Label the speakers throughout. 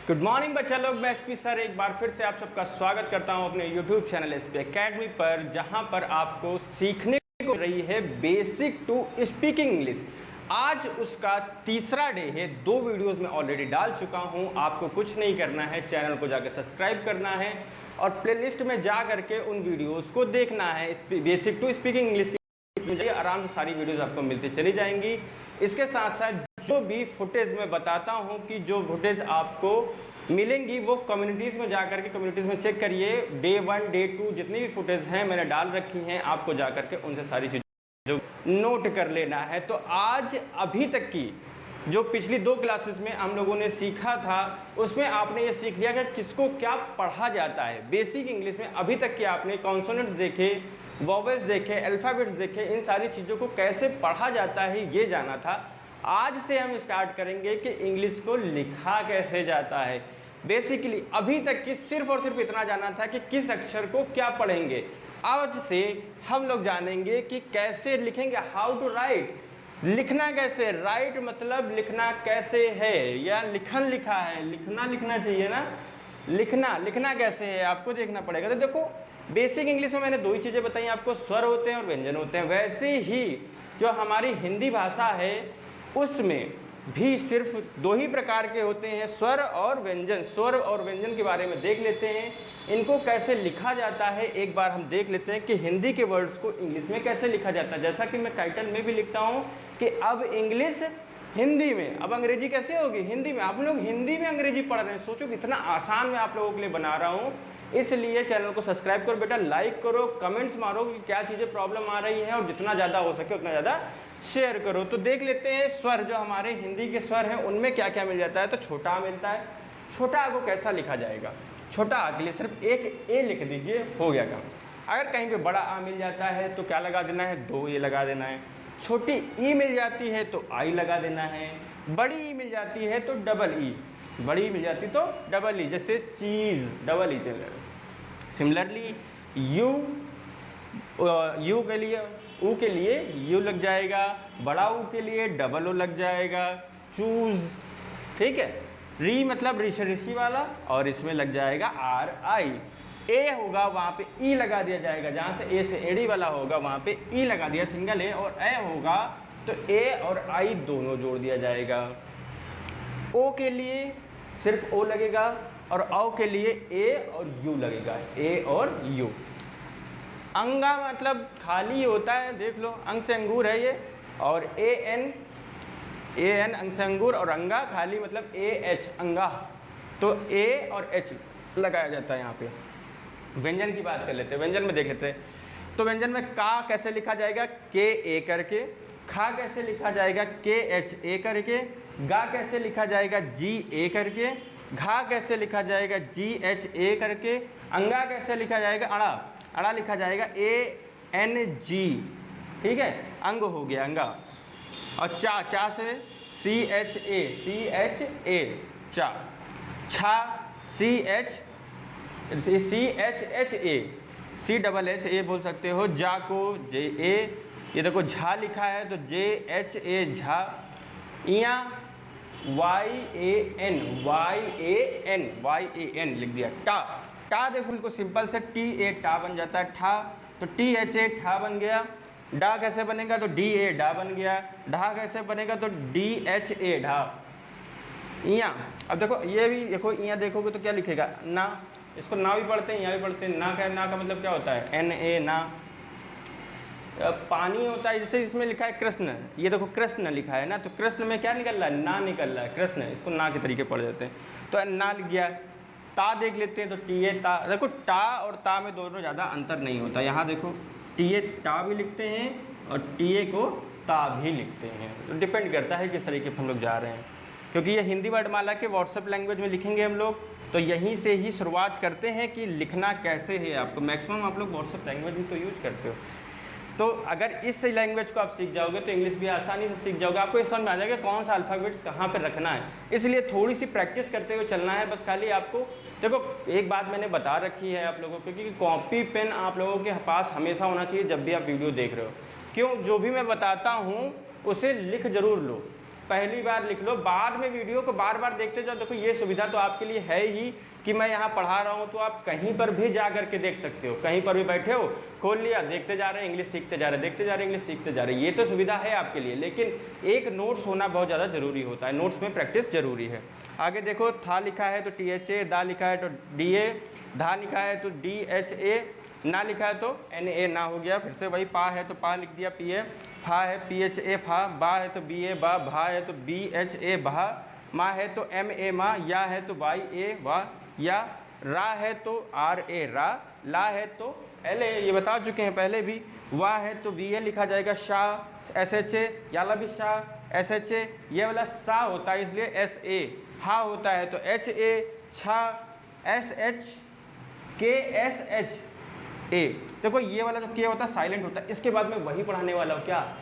Speaker 1: Good morning बच्चा लोग, मैं एसपी सर एक बार फिर से आप सबका स्वागत करता हूं अपने यूट्यूब चैनल एसपी एकेडमी पर, जहां पर आपको सीखने को रही है बेसिक टू स्पीकिंग इंग्लिश। आज उसका तीसरा डे है। 2 वीडियोस में ऑलरेडी डाल चुका हूं। आपको कुछ नहीं करना है, चैनल को जाकर सब्सक्राइब करना है और प्लेलिस्ट में जा करके उन वीडियोस को देखना है। बेसिक टू स्पीकिंग इंग्लिश की आराम से सारी वीडियोस आपको मिलती चली जाएंगी। इसके साथ साथ जो भी फुटेज मैं बताता हूं कि जो फुटेज आपको मिलेंगी वो कम्युनिटीज़ में जाकर के कम्युनिटीज़ में चेक करिए। डे 1 डे 2 जितनी भी फुटेज हैं मैंने डाल रखी हैं, आपको जाकर के उनसे सारी चीज़ें जो नोट कर लेना है। तो आज अभी तक की जो पिछली 2 क्लासेस में हम लोगों ने सीखा था उसमें आपने ये सीख लिया कि किसको क्या पढ़ा जाता है। बेसिक इंग्लिश में अभी तक के आपने कॉन्सोनेंट्स देखे, वॉवेल्स देखे, अल्फ़ाबेट्स देखे, इन सारी चीज़ों को कैसे पढ़ा जाता है ये जाना था। आज से हम स्टार्ट करेंगे कि इंग्लिश को लिखा कैसे जाता है। बेसिकली अभी तक की सिर्फ और सिर्फ इतना जाना था कि किस अक्षर को क्या पढ़ेंगे। आज से हम लोग जानेंगे कि कैसे लिखेंगे, हाउ टू राइट, लिखना कैसे। राइट मतलब लिखना कैसे है, या लिखन लिखा है, लिखना चाहिए ना। लिखना कैसे है आपको देखना पड़ेगा। तो देखो बेसिक इंग्लिश में मैंने 2 ही चीज़ें बताई आपको, स्वर होते हैं और व्यंजन होते हैं। वैसे ही जो हमारी हिंदी भाषा है उसमें भी सिर्फ 2 ही प्रकार के होते हैं, स्वर और व्यंजन। स्वर और व्यंजन के बारे में देख लेते हैं, इनको कैसे लिखा जाता है एक बार हम देख लेते हैं कि हिंदी के वर्ड्स को इंग्लिश में कैसे लिखा जाता है। जैसा कि मैं टाइटल में भी लिखता हूँ कि अब इंग्लिश हिंदी में, अब अंग्रेजी कैसे होगी हिंदी में। आप लोग हिंदी में अंग्रेजी पढ़ रहे हैं, सोचो कितना आसान मैं आप लोगों के लिए बना रहा हूँ। इसलिए चैनल को सब्सक्राइब करो बेटा, लाइक करो, कमेंट्स मारो कि क्या चीज़ें प्रॉब्लम आ रही है और जितना ज़्यादा हो सके उतना ज़्यादा शेयर करो। तो देख लेते हैं स्वर, जो हमारे हिंदी के स्वर हैं उनमें क्या क्या मिल जाता है। तो छोटा आ मिलता है। छोटा आ को कैसा लिखा जाएगा, छोटा आ के लिए सिर्फ एक ए लिख दीजिए, हो गया काम। अगर कहीं पे बड़ा आ मिल जाता है तो क्या लगा देना है, 2 ए लगा देना है। छोटी ई मिल जाती है तो आई लगा देना है। बड़ी ई मिल जाती है तो डबल ई, बड़ी मिल जाती तो डबल ई, जैसे चीज़ डबल ई चलेगा। सिमिलरली यू के लिए, ऊ के लिए यू लग जाएगा, बड़ा ऊ के लिए डबल ओ लग जाएगा, चूज, ठीक है। री मतलब ऋषि वाला, और इसमें लग जाएगा आर आई। ए होगा वहाँ पे ई लगा दिया जाएगा, जहाँ से ए से एडी वाला होगा वहाँ पे ई लगा दिया सिंगल ए, और ए होगा तो ए और आई दोनों जोड़ दिया जाएगा। ओ के लिए सिर्फ ओ लगेगा और औ के लिए ए और यू लगेगा, ए और यू। अंगा मतलब खाली होता है, देख लो अंग से अंगूर है ये, और ए एन अंग से अंगूर, और अंगा खाली मतलब ए एच अंगा, तो ए और एच लगाया जाता है यहाँ पे। व्यंजन की बात कर लेते हैं, व्यंजन में देख लेते हैं। तो व्यंजन में का कैसे लिखा जाएगा, के ए करके। खा कैसे लिखा जाएगा, के एच ए करके। गा कैसे लिखा जाएगा, जी ए करके। घा कैसे लिखा जाएगा, जी एच ए करके। अंगा कैसे लिखा जाएगा, अड़ा लिखा जाएगा, ए एन जी, ठीक है, अंग हो गया अंगा। और चा से सी एच ए, चा। छा C H A, C double H A बोल सकते हो। जा को जे ए, ये देखो झा लिखा है तो जे एच ए झा। इया वाई ए एन लिख दिया। टा देखो बिल्कुल सिंपल से टी ए टा बन जाता है, ठा, तो टी एच ए ठा बन गया। डा कैसे बनेगा, तो डी ए डा बन गया। ढा कैसे बनेगा, तो डी एच ए ढा। इया, अब देखो ये भी देखो, इया देखोगे तो क्या लिखेगा, ना। इसको ना भी पढ़ते हैं, यहाँ भी पढ़ते हैं। ना का मतलब क्या होता है, एन ए ना। पानी होता है, जैसे इसमें लिखा है कृष्ण, ये देखो कृष्ण लिखा है ना, तो कृष्ण में क्या निकल रहा है, ना निकल रहा है, कृष्ण, इसको ना के तरीके पढ़ देते हैं, तो ना लिख गया। ता देख लेते हैं, तो टी ए ता, देखो टा और ता में दोनों ज़्यादा अंतर नहीं होता। यहाँ देखो टी ए टा भी लिखते हैं और टी ए को ता भी लिखते हैं, तो डिपेंड करता है किस तरीके से हम लोग जा रहे हैं। क्योंकि ये हिंदी वर्णमाला के व्हाट्सएप लैंग्वेज में लिखेंगे हम लोग, तो यहीं से ही शुरुआत करते हैं कि लिखना कैसे है। आपको मैक्सिमम आप लोग व्हाट्सएप लैंग्वेज ही तो यूज करते हो, तो अगर इस लैंग्वेज को आप सीख जाओगे तो इंग्लिश भी आसानी से सीख जाओगे। आपको ये समझ में आ जाएगा कौन सा अल्फ़ाबेट्स कहाँ पे रखना है। इसलिए थोड़ी सी प्रैक्टिस करते हुए चलना है बस। खाली आपको देखो एक बात मैंने बता रखी है आप लोगों को, क्योंकि कॉपी पेन आप लोगों के पास हमेशा होना चाहिए जब भी आप वीडियो देख रहे हो। क्यों, जो भी मैं बताता हूँ उसे लिख जरूर लो। पहली बार लिख लो, बाद में वीडियो को बार बार देखते जाओ। देखो ये सुविधा तो आपके लिए है ही कि मैं यहाँ पढ़ा रहा हूँ, तो आप कहीं पर भी जा करके देख सकते हो, कहीं पर भी बैठे हो, खोल लिया, देखते जा रहे हैं, इंग्लिश सीखते जा रहे हैं, देखते जा रहे हैं, इंग्लिश सीखते जा रहे हैं। ये तो सुविधा है आपके लिए, लेकिन एक नोट्स होना बहुत ज़्यादा जरूरी होता है, नोट्स में प्रैक्टिस जरूरी है। आगे देखो, था लिखा है तो THA, दा लिखा है तो DA, धा लिखा है तो DHA, ना लिखा है तो NA, ना हो गया। फिर से वही, पा है तो पा लिख दिया PA, फा है PHA फा, बा है तो BA बा, भा है तो BHA भा, मा है तो MA मा, या है तो YA वा, या रा है तो RA रा, ला है तो LA, ये बता चुके हैं पहले भी। वाह है तो VA लिखा जाएगा, शाह SHA, याला भी शाह SHA, ये वाला सा होता है इसलिए SA, हा होता है तो HA, छा SHKSH A। देखो ये वाला जो के होता है साइलेंट होता है, इसके बाद में वही पढ़ाने वाला हूँ, क्या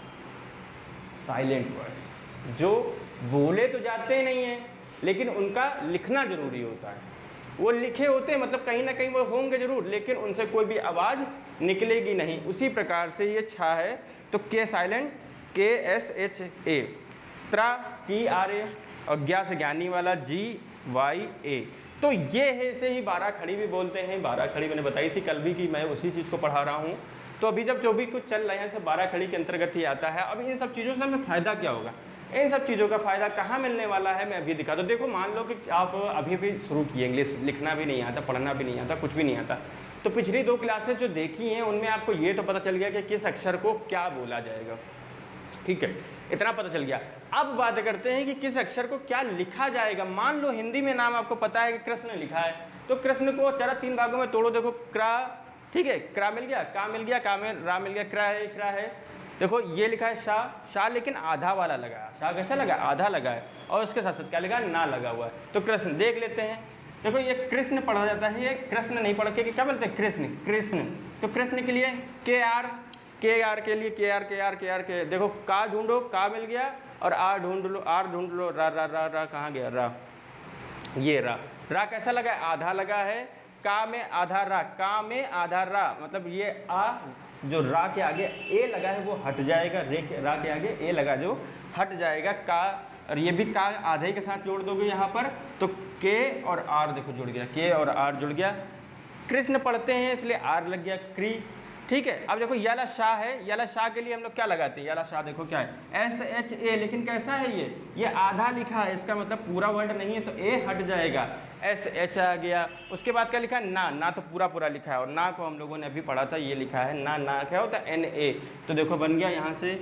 Speaker 1: साइलेंट वर्ड, जो बोले तो जाते नहीं हैं लेकिन उनका लिखना जरूरी होता है। वो लिखे होते हैं मतलब कहीं ना कहीं वो होंगे जरूर, लेकिन उनसे कोई भी आवाज़ निकलेगी नहीं। उसी प्रकार से ये छा है तो के साइलेंट, KSHA, त्रा TRA, और ज्ञा से ज्ञानी वाला GYA। तो ये है, इसे ही 12 खड़ी भी बोलते हैं। 12 खड़ी मैंने बताई थी कल भी कि मैं उसी चीज़ को पढ़ा रहा हूँ। तो अभी जब जो भी कुछ चल रहे हैं सब 12 खड़ी के अंतर्गत ही आता है। अब इन सब चीज़ों से हमें फ़ायदा क्या होगा, इन सब चीज़ों का फ़ायदा कहाँ मिलने वाला है, मैं अभी दिखा दो। देखो मान लो कि आप अभी भी शुरू किए, इंग्लिश लिखना भी नहीं आता, पढ़ना भी नहीं आता, कुछ भी नहीं आता, तो पिछली 2 क्लासेस जो देखी हैं उनमें आपको ये तो पता चल गया कि किस अक्षर को क्या बोला जाएगा, ठीक है, इतना पता चल गया। अब बात करते हैं कि किस अक्षर को क्या लिखा जाएगा। मान लो हिंदी में नाम आपको पता है कि कृष्ण लिखा है, तो कृष्ण को जरा 3 भागों में तोड़ो। देखो क्रा, ठीक है, क्रा मिल गया, का मिल गया, का में रा मिल गया, क्रा है। देखो ये लिखा है शाह, शाह लेकिन आधा वाला लगा है, शाह कैसा लगा, आधा लगा है, और उसके साथ साथ क्या लगा, ना लगा हुआ है। तो कृष्ण देख लेते हैं। देखो ये कृष्ण पढ़ा जाता है, ये कृष्ण नहीं पढ़ के क्या बोलते हैं, कृष्ण, कृष्ण। तो कृष्ण के लिए KR के लिए KR। देखो का ढूंढो, का मिल गया, और R ढूंढ लो, R ढूंढ लो, रा कहाँ गया, रा, ये रा कैसा लगा, आधा लगा है। का में आधा रा, का में आधा रा, मतलब ये आ जो रा के आगे ए लगा है वो हट जाएगा, रा के आगे ए लगा जो हट जाएगा। का, और ये भी का आधे के साथ जोड़ दोगे यहाँ पर, तो के और आर देखो जुड़ गया, के और आर जुड़ गया। कृष्ण पढ़ते हैं इसलिए आर लग गया, क्री, ठीक है। अब देखो याला शाह है, याला शाह के लिए हम लोग क्या लगाते हैं, याला शाह देखो क्या है, SHA, लेकिन कैसा है ये आधा लिखा है, इसका मतलब पूरा वर्ड नहीं है, तो ए हट जाएगा, SH आ गया। उसके बाद क्या लिखा है, ना तो पूरा लिखा है, और ना को हम लोगों ने अभी पढ़ा था, ये लिखा है ना क्या होता है, NA। तो देखो बन गया यहाँ से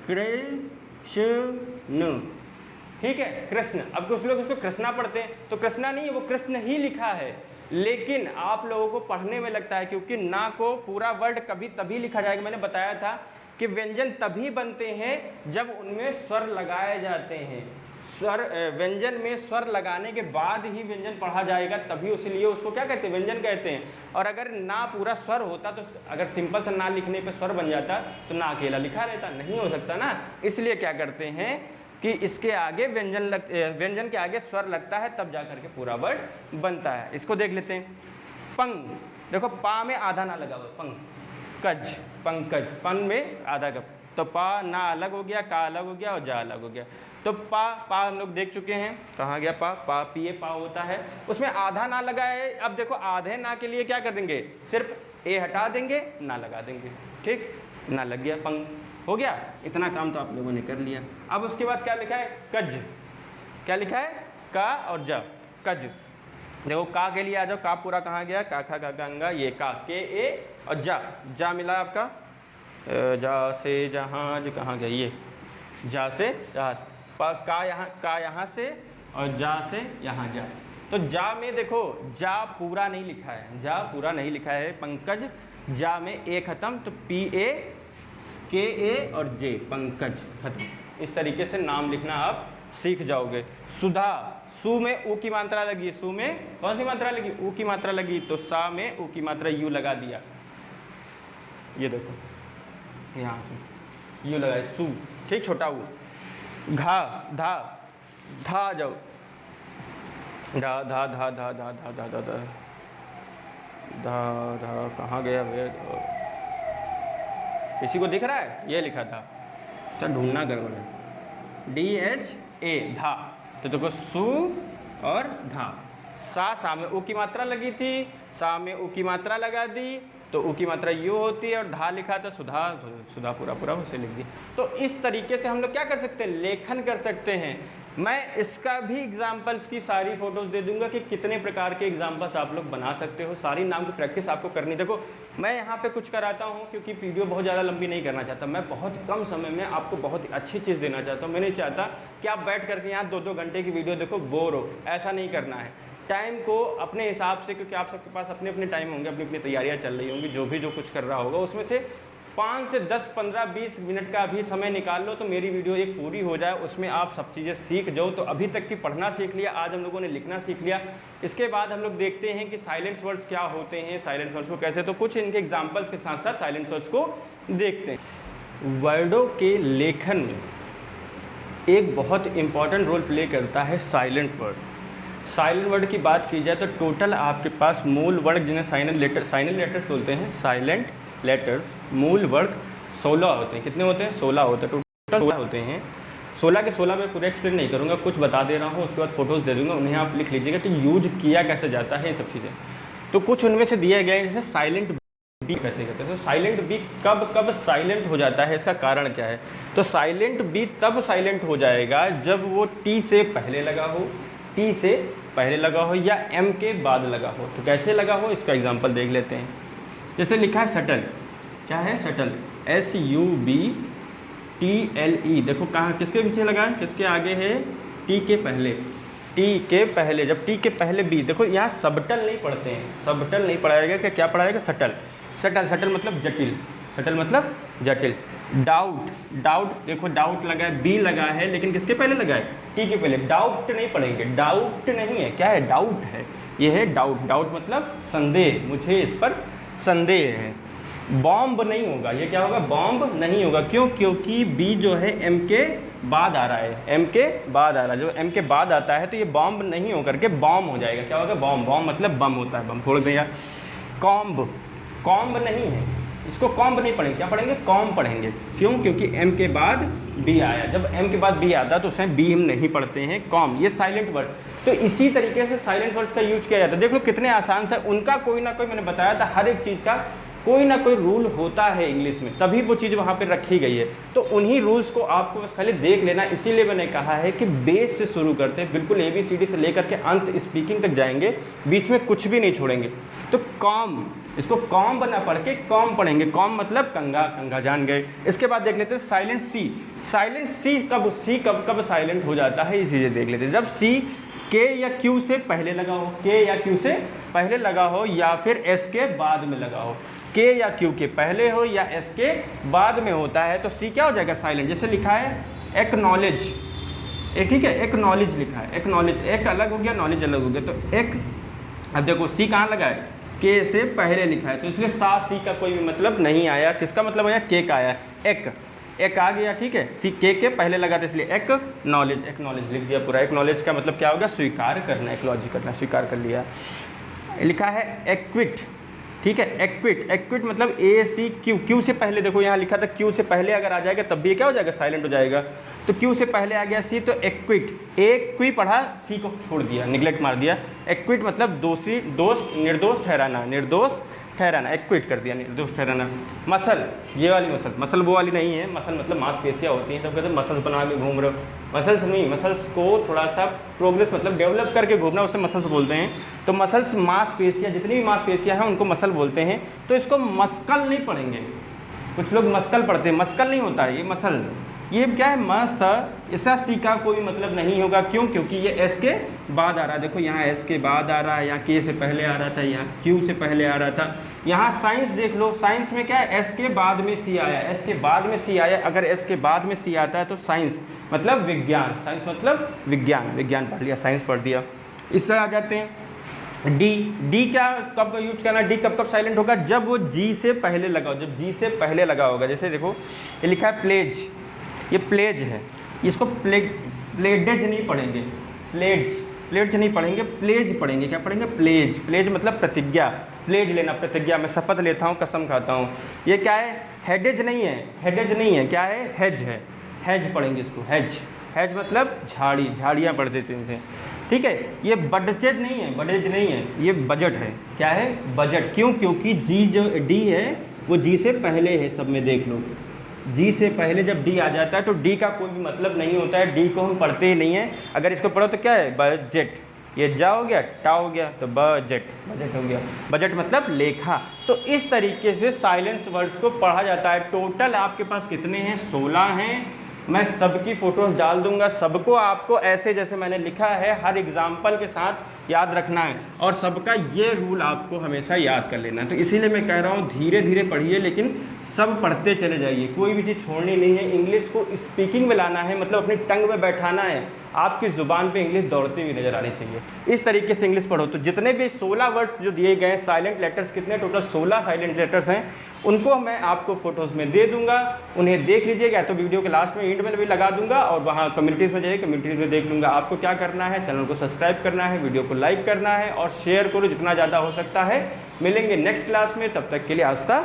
Speaker 1: कृष्ण, ठीक है, कृष्ण। अब कुछ लोग उसको कृष्णा पढ़ते हैं, तो कृष्णा नहीं है, वो कृष्ण ही लिखा है, लेकिन आप लोगों को पढ़ने में लगता है क्योंकि ना को पूरा वर्ड कभी तभी लिखा जाएगा। मैंने बताया था कि व्यंजन तभी बनते हैं जब उनमें स्वर लगाए जाते हैं। स्वर, व्यंजन में स्वर लगाने के बाद ही व्यंजन पढ़ा जाएगा, तभी इसलिए उसको क्या कहते हैं, व्यंजन कहते हैं। और अगर ना पूरा स्वर होता तो अगर सिंपल सा ना लिखने पे स्वर बन जाता तो ना अकेला लिखा रहता, नहीं हो सकता ना। इसलिए क्या करते हैं कि इसके आगे व्यंजन के आगे स्वर लगता है, तब जाकर के पूरा वर्ड बनता है। इसको देख लेते हैं। पंग, देखो पा में आधा ना लगा हुआ, पंकज, पंकज, पन में आधा का, तो पा ना अलग हो गया, का अलग हो गया और जा अलग हो गया। तो पा हम लोग देख चुके हैं, कहाँ गया पा पिए पा होता है, उसमें आधा ना लगा है। अब देखो आधे ना के लिए क्या कर देंगे, सिर्फ ए हटा देंगे, ना लगा देंगे, ठीक, ना लग गया, पंग हो गया। इतना काम तो आप लोगों ने कर लिया। अब उसके बाद क्या लिखा है, कज, क्या लिखा है, का और जा, कज। देखो का के लिए आ जाओ, का पूरा कहाँ गया, का खा गंगा, ये का, के ए और जा मिला आपका, जा से जहाज कहाँ गया, ये जा से जहाज, का यहाँ से और जा से यहाँ जा। तो जा में देखो जा पूरा नहीं लिखा है, जा पूरा नहीं लिखा है पंकज, जा में ए खत्म, तो PA KA और J, पंकज खत्म। इस तरीके से नाम लिखना आप सीख जाओगे। सुधा, सु में ऊ की मात्रा लगी, सु में कौन सी मात्रा लगी, ऊ की मात्रा लगी, तो सा में ऊ की मात्रा यू लगा दिया, ये देखो यहाँ से यू लगाए, सु, ठीक, छोटा ऊ। घा, धा जाओ, धा धा धा धा धा धा धा धा धा धा धा कहाँ गया भैया, किसी को दिख रहा है, ये लिखा था, तो ढूंढना गड़बड़ है, DH ए धा, तो देखो सु और धा। सा में उ की मात्रा लगी थी, सा में उ की मात्रा लगा दी तो उ की मात्रा यू होती है, और धा लिखा था सुधा, सुधा पूरा उसे लिख दी। तो इस तरीके से हम लोग क्या कर सकते हैं, लेखन कर सकते हैं। मैं इसका भी एग्जाम्पल्स की सारी फोटोज दे दूंगा कि कितने प्रकार के एग्जाम्पल्स आप लोग बना सकते हो। सारी नाम की प्रैक्टिस आपको करनी। देखो मैं यहाँ पे कुछ कराता हूँ क्योंकि वीडियो बहुत ज़्यादा लंबी नहीं करना चाहता, मैं बहुत कम समय में आपको बहुत अच्छी चीज़ देना चाहता हूँ। मैं नहीं चाहता कि आप बैठ करके यहाँ 2-2 घंटे की वीडियो देखो, बोर हो, ऐसा नहीं करना है। टाइम को अपने हिसाब से, क्योंकि आप सबके पास अपने अपने टाइम होंगे, अपनी अपनी तैयारियाँ चल रही होंगी, जो कुछ कर रहा होगा उसमें से 5 से 10, 15, 20 मिनट का अभी समय निकाल लो तो मेरी वीडियो एक पूरी हो जाए, उसमें आप सब चीज़ें सीख जाओ। तो अभी तक की पढ़ना सीख लिया, आज हम लोगों ने लिखना सीख लिया। इसके बाद हम लोग देखते हैं कि साइलेंट वर्ड्स क्या होते हैं, साइलेंट वर्ड्स को कैसे, तो कुछ इनके एग्जाम्पल्स के साथ साथ साइलेंट वर्ड्स को देखते हैं। वर्डों के लेखन में एक बहुत इंपॉर्टेंट रोल प्ले करता है साइलेंट वर्ड। साइलेंट वर्ड की बात की जाए तो टोटल आपके पास मूल वर्ड, जिन्हें साइलेंट लेटर्स बोलते हैं, साइलेंट लेटर्स, मूल वर्ड 16 होते हैं। कितने होते हैं? 16 होते हैं। टोटल 16 होते हैं। 16 के 16 में पूरा एक्सप्लेन नहीं करूँगा, कुछ बता दे रहा हूँ, उसके बाद फोटोज़ दे दूँगा, उन्हें आप लिख लीजिएगा कि यूज किया कैसे जाता है, ये सब चीज़ें। तो कुछ उनमें से दिए गए हैं, जैसे साइलेंट बी कैसे कहते हैं। तो साइलेंट बी कब साइलेंट हो जाता है, इसका कारण क्या है? तो साइलेंट बी तब साइलेंट हो जाएगा जब वो टी से पहले लगा हो, टी से पहले लगा हो या एम के बाद लगा हो। तो कैसे लगा हो, इसका एग्जांपल देख लेते हैं। जैसे लिखा है शटल, क्या है शटल, SUBTLE। देखो कहाँ, किसके पीछे लगा है, किसके आगे है, टी के पहले, टी के पहले। जब टी के पहले बी, देखो यहाँ सबटल नहीं पढ़ते हैं, सबटल नहीं पढ़ाएगा, क्या क्या पढ़ाएगा, सटल। सटल मतलब जटिल, सटल मतलब जटिल। डाउट, देखो डाउट लगा है, बी लगा है, लेकिन किसके पहले लगा है, टी के पहले। डाउट नहीं पढ़ेंगे, डाउट नहीं है, क्या है, डाउट है, ये है डाउट। डाउट मतलब संदेह, मुझे इस पर संदेह है। बॉम्ब नहीं होगा, ये क्या होगा, बॉम्ब नहीं होगा। क्यों? क्योंकि बी जो है एम के बाद आ रहा है, एम के बाद आ रहा है। जब एम के बाद आता है तो ये बॉम्ब नहीं होकर के बॉम्ब हो जाएगा। क्या होगा, बॉम्ब। बॉम्ब मतलब बम होता है, बम फोड़ दिया। कॉम्ब, कॉम्ब नहीं है, इसको कॉम्ब नहीं पढ़ेंगे, क्या पढ़ेंगे, कॉम्ब पढ़ेंगे। क्यों? क्योंकि एम के बाद बी आया, जब एम के बाद बी आता है तो उसमें बी हम नहीं पढ़ते हैं, कॉम। ये साइलेंट वर्ड। तो इसी तरीके से साइलेंट वर्ड्स का यूज किया जाता है। देख लो कितने आसान से, उनका कोई ना कोई, मैंने बताया था हर एक चीज़ का कोई ना कोई रूल होता है इंग्लिश में, तभी वो चीज़ वहाँ पे रखी गई है। तो उन्हीं रूल्स को आपको बस खाली देख लेना। इसीलिए मैंने कहा है कि बेस से शुरू करते हैं, बिल्कुल ABCD से लेकर के अंत स्पीकिंग तक जाएंगे, बीच में कुछ भी नहीं छोड़ेंगे। तो कॉम, इसको कॉम बना पढ़ के कॉम पढ़ेंगे। कॉम मतलब कंघा, कंघा जान गए। इसके बाद देख लेते हैं साइलेंट सी। साइलेंट सी कब साइलेंट हो जाता है, ये चीज़ें देख लेते हैं। जब सी के या क्यू से पहले लगा हो, के या क्यू से पहले लगा हो, या फिर एस के बाद में लगा हो। के या क्यू के पहले हो या एस के बाद में होता है तो सी क्या हो जाएगा, साइलेंट। जैसे लिखा है एक्नॉलेज, एक, ठीक है, एक्नॉलेज लिखा है, एक्नॉलेज, एक अलग हो गया, नॉलेज अलग हो गया। तो एक, अब देखो सी कहाँ लगा है, के से पहले लिखा है, तो इसलिए सा सी का कोई भी मतलब नहीं आया। किसका मतलब आया, के का आया। एक आ गया, ठीक है, सी के पहले लगा था, इसलिए एक नॉलेज, एक नॉलेज लिख दिया पूरा। एक नॉलेज का मतलब क्या होगा, स्वीकार करना, एक्नॉलेज करना, स्वीकार कर लिया। लिखा है एक्विट, ठीक है, एक्विट मतलब ACQ, से पहले, देखो यहाँ लिखा था क्यू से पहले अगर आ जाएगा तब भी क्या हो जाएगा, साइलेंट हो जाएगा। तो क्यू से पहले आ गया सी, तो एक्विट, एक क्वी पढ़ा, सी को छोड़ दिया, निगलेक्ट मार दिया। एक्विट मतलब दोषी, निर्दोष ठहराना, निर्दोष ठहराना, एक्विट कर दिया, निर्दोष ठहराना। मसल, ये वाली मसल वो वाली नहीं है, मसल मतलब मांसपेशियाँ होती हैं, तब कहते हैं मसल्स बना के घूम रहे हो। मसल्स नहीं, मसल्स को थोड़ा सा प्रोग्रेस मतलब डेवलप करके घूमना, उसे मसल्स बोलते हैं। तो मसल्स मांसपेशियाँ, जितनी भी मांसपेशियाँ हैं उनको मसल बोलते हैं। तो इसको मस्कल नहीं पढ़ेंगे, कुछ लोग मस्कल पढ़ते हैं, मस्कल नहीं होता है ये मसल। ये क्या है, इसका सी का कोई मतलब नहीं होगा। क्यों? क्योंकि ये एस के बाद आ रहा है। देखो यहाँ एस के बाद आ रहा है, यहाँ के से पहले आ रहा था, यहाँ क्यू से पहले आ रहा था। यहाँ साइंस देख लो, साइंस में क्या है, एस के बाद में सी आया, एस के बाद में सी आया। अगर एस के बाद में सी आता है तो साइंस मतलब विज्ञान, साइंस मतलब विज्ञान, विज्ञान पढ़ लिया, साइंस पढ़ दिया। इस तरह आ जाते हैं। डी क्या कब यूज करना, डी कब साइलेंट होगा, जब वो जी से पहले लगा हो, जब जी से पहले लगा होगा। जैसे देखो ये लिखा है प्लेज, ये प्लेज है, इसको प्लेडेज नहीं पढ़ेंगे, प्लेज नहीं पढ़ेंगे, प्लेज पढ़ेंगे। क्या पढ़ेंगे, प्लेज मतलब प्रतिज्ञा, प्लेज लेना, प्रतिज्ञा, मैं शपथ लेता हूँ, कसम खाता हूँ। ये क्या है, हेडेज नहीं है, क्या है, हेज है, हेज पढ़ेंगे इसको, हेज। हैज मतलब झाड़ी, झाड़ियाँ पढ़ते थे उनसे, ठीक है। ये बजट नहीं है, बजट नहीं है, ये बजट है। क्या है? बजट। क्यों? क्योंकि जी जो डी है वो जी से पहले है, सब में देख लो, जी से पहले जब डी आ जाता है तो डी का कोई भी मतलब नहीं होता है, डी को हम पढ़ते ही नहीं है। अगर इसको पढ़ो तो क्या है? बजट। ये जा हो गया, टा हो गया, तो बजट, बजट हो गया। बजट मतलब लेखा। तो इस तरीके से साइलेंस वर्ड्स को पढ़ा जाता है। टोटल आपके पास कितने हैं? 16 हैं। मैं सबकी फ़ोटोज़ डाल दूंगा, सबको आपको ऐसे जैसे मैंने लिखा है हर एग्जाम्पल के साथ याद रखना है, और सबका ये रूल आपको हमेशा याद कर लेना है। तो इसीलिए मैं कह रहा हूँ धीरे धीरे पढ़िए, लेकिन सब पढ़ते चले जाइए, कोई भी चीज़ छोड़नी नहीं है। इंग्लिश को स्पीकिंग में लाना है, मतलब अपनी टंग में बैठाना है, आपकी ज़ुबान पे इंग्लिश दौड़ती हुई नज़र आनी चाहिए। इस तरीके से इंग्लिश पढ़ो। तो जितने भी 16 वर्ड्स जो दिए गए हैं, साइलेंट लेटर्स कितने? टोटल 16 साइलेंट लेटर्स हैं। उनको मैं आपको फ़ोटोज़ में दे दूंगा, उन्हें देख लीजिएगा, तो वीडियो के लास्ट में एंड में भी लगा दूंगा, और वहाँ कम्युनिटीज़ में जाइए, कम्युनिटीज़ में देख लूँगा। आपको क्या करना है? चैनल को सब्सक्राइब करना है, वीडियो को लाइक करना है और शेयर करो जितना ज़्यादा हो सकता है। मिलेंगे नेक्स्ट क्लास में, तब तक के लिए आस्था।